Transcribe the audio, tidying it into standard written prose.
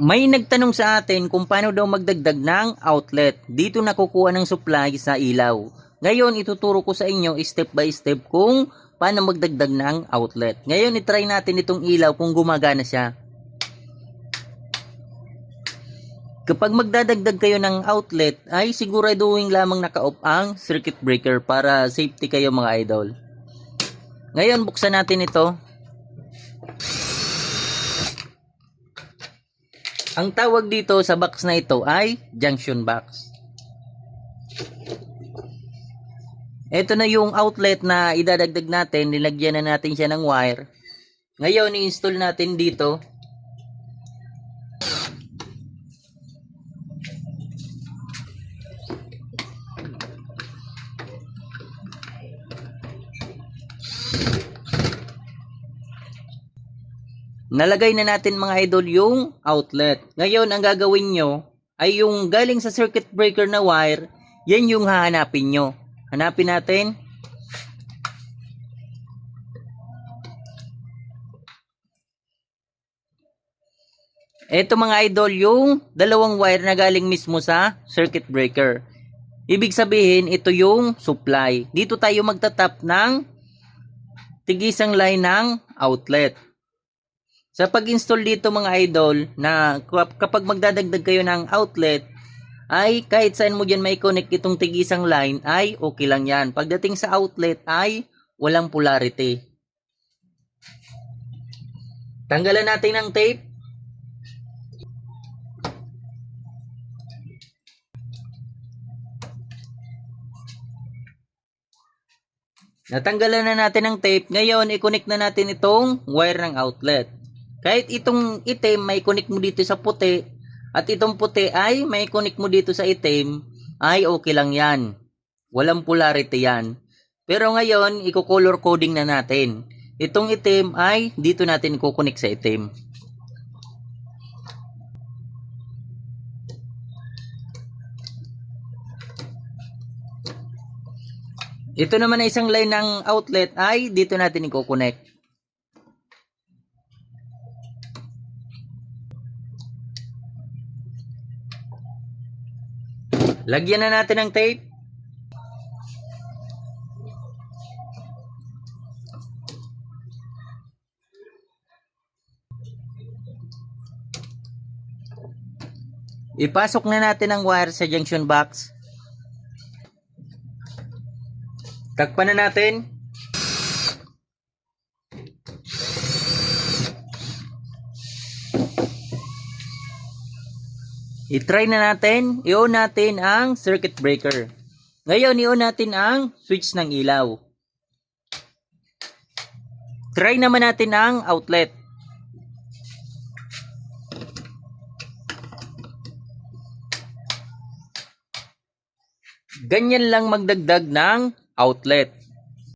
May nagtanong sa atin kung paano daw magdagdag ng outlet. Dito nakukuha ng supply sa ilaw. Ngayon, ituturo ko sa inyo step by step kung paano magdagdag ng outlet. Ngayon, itry natin itong ilaw kung gumagana siya. Kapag magdadagdag kayo ng outlet, ay siguraduhin lamang naka-off ang circuit breaker para safety kayo mga idol. Ngayon, buksan natin ito. Ang tawag dito sa box na ito ay junction box. Ito na yung outlet na idadagdag natin. Nilagyan na natin siya ng wire. Ngayon, i-install natin dito. Nalagay na natin mga idol yung outlet. Ngayon, ang gagawin nyo ay yung galing sa circuit breaker na wire, yan yung hahanapin nyo. Hanapin natin. Ito mga idol, yung dalawang wire na galing mismo sa circuit breaker. Ibig sabihin, ito yung supply. Dito tayo magtatap ng tigisang line ng outlet. Sa pag-install dito mga idol, na kapag magdadagdag kayo ng outlet, ay kahit saan mo dyan may connect itong tigisang line, ay okay lang yan. Pagdating sa outlet ay walang polarity. Tanggalan natin ng tape. Natanggalan na natin ng tape. Ngayon, i-connect na natin itong wire ng outlet. Kahit itong itim, may connect mo dito sa puti, at itong puti ay may connect mo dito sa itim, ay okay lang yan. Walang polarity yan. Pero ngayon, i-color coding na natin. Itong itim ay dito natin i-connect sa itim. Ito naman na isang line ng outlet ay dito natin i-connect. Lagyan na natin ng tape. Ipasok na natin ang wire sa junction box. Takpan na natin. I-try na natin, i-on natin ang circuit breaker. Ngayon, i-on natin ang switch ng ilaw. Try naman natin ang outlet. Ganyan lang magdagdag ng outlet.